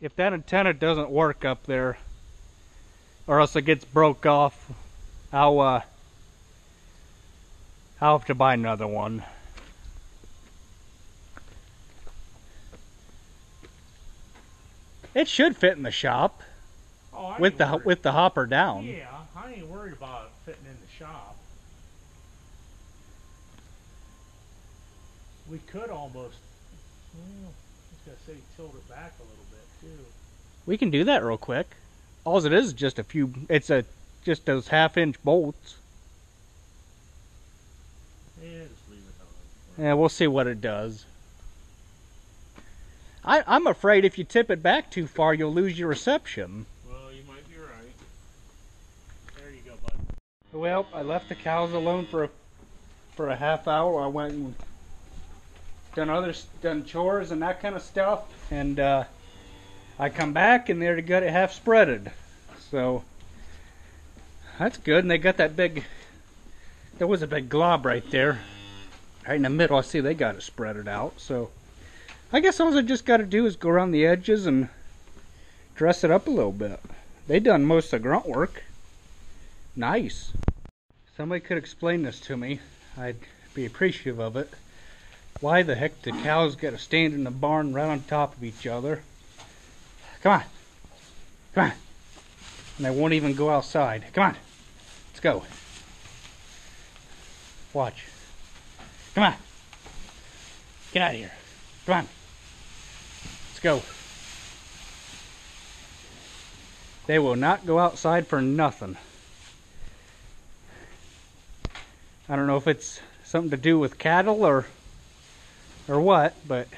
If that antenna doesn't work up there, or else it gets broke off, I'll have to buy another one. It should fit in the shop. Oh, with the hopper down. Yeah, I ain't worried about it fitting in the shop. We could almost, well, I was gonna say tilt it back a little bit too. We can do that real quick. All it is just a few. It's just those 1/2-inch bolts. Yeah, just leave it on. Yeah, we'll see what it does. I'm afraid if you tip it back too far, you'll lose your reception. Well, you might be right. There you go, bud. Well, I left the cows alone for a half hour. I went and done chores and that kind of stuff, and I come back and they're got it half spreaded. So that's good. And they got that big. There was a big glob right there, right in the middle. I see they got it spreaded out. So I guess all I just got to do is go around the edges and dress it up a little bit. They done most of the grunt work. Nice. Somebody could explain this to me. I'd be appreciative of it. Why the heck the cows got to stand in the barn right on top of each other? Come on. Come on. And they won't even go outside. Come on. Let's go. Watch. Come on. Get out of here. Come on. Let's go. They will not go outside for nothing. I don't know if it's something to do with cattle or what, but it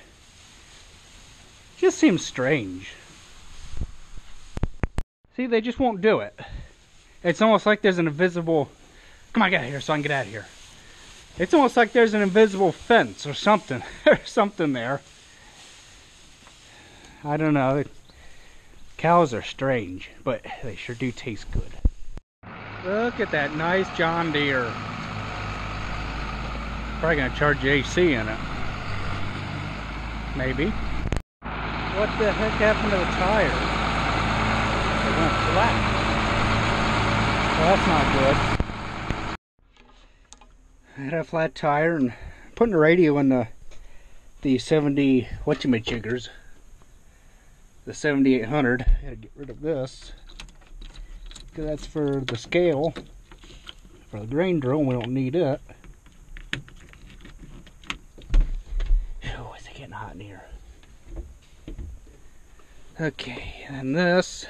just seems strange. See, they just won't do it. It's almost like there's an invisible... Come on, get out of here so I can get out of here. It's almost like there's an invisible fence or something. There's something there. I don't know. Cows are strange, but they sure do taste good. Look at that nice John Deere. Probably gonna charge you AC in it. Maybe. What the heck happened to the tire? It went flat. Well, that's not good. I had a flat tire and putting the radio in the 70 whatchamajiggers. The 7800. I had to get rid of this because that's for the scale. For the grain drill, we don't need it. Oh, is it getting hot in here? Okay, and this.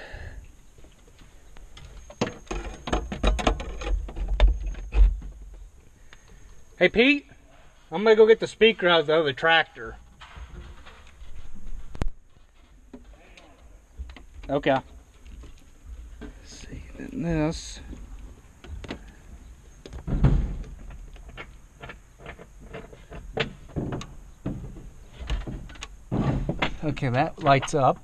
Hey Pete, I'm gonna go get the speaker out of the other tractor. Okay. Let's see, then this. Okay, that lights up.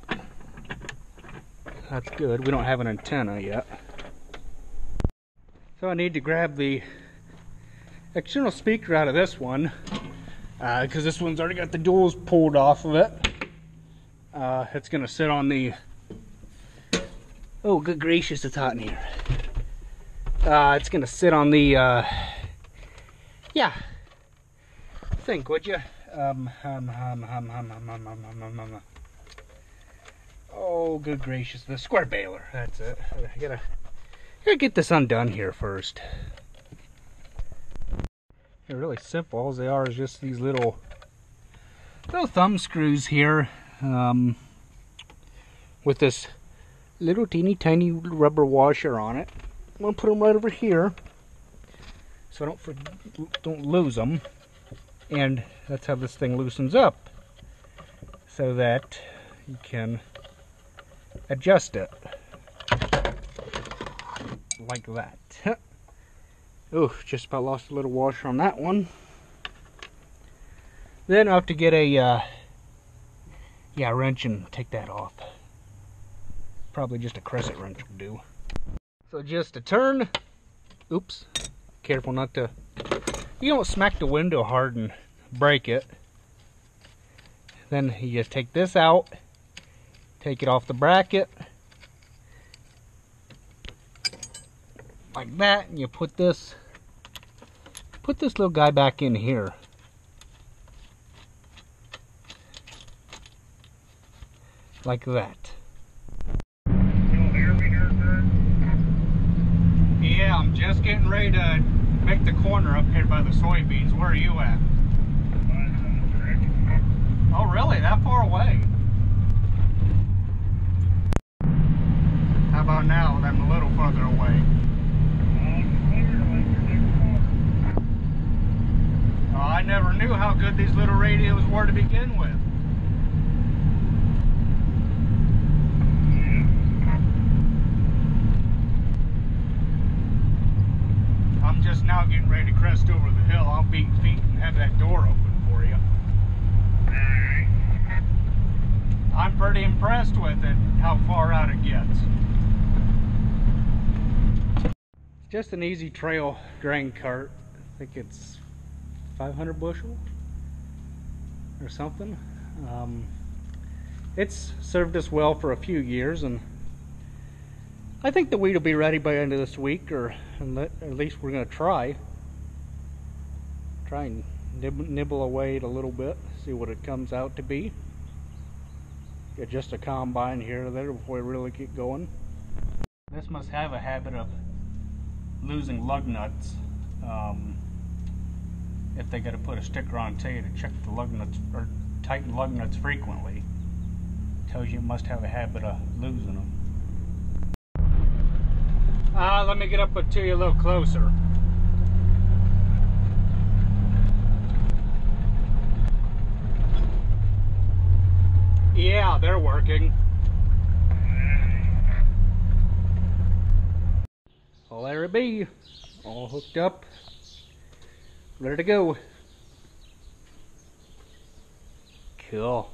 That's good. We don't have an antenna yet. So I need to grab the external speaker out of this one because this one's already got the duals pulled off of it. It's gonna sit on the... Oh, good gracious, it's hot in here. It's gonna sit on the yeah. Think, would you? Oh, good gracious, the square baler. That's it. I gotta get this undone here first. They're really simple. All they are is just these little thumb screws here, with this little teeny tiny rubber washer on it. I'm gonna put them right over here so I don't lose them. And that's how this thing loosens up, so that you can adjust it like that. Oh, just about lost a little washer on that one. Then I'll have to get a wrench and take that off. Probably just a crescent wrench will do. So just a turn. Oops. Careful not to... You don't smack the window hard and break it. Then you just take this out, Take it off the bracket. Like that, and you put this little guy back in here. Like that. Yeah, I'm just getting ready to make the corner up here by the soybeans. Where are you at? Oh, really? That far away? How about now? I'm a little further away. Oh, I never knew how good these little radios were to begin with. I'm just now getting ready to crest over the hill. I'll beat feet and have that door open for you. I'm pretty impressed with it, how far out it gets. It's just an easy trail grain cart. I think it's 500 bushel or something. It's served us well for a few years, and I think the wheat will be ready by the end of this week, or at least we're going to try and nibble away it a little bit, see what it comes out to be. Get just a combine here or there before we really get going. This must have a habit of losing lug nuts. If they got to put a sticker on, tell you to check the lug nuts or tighten lug nuts frequently. Tells you it must have a habit of losing them. Let me get up to you a little closer. Yeah, they're working. Well, there it be. All hooked up. Ready to go. Cool.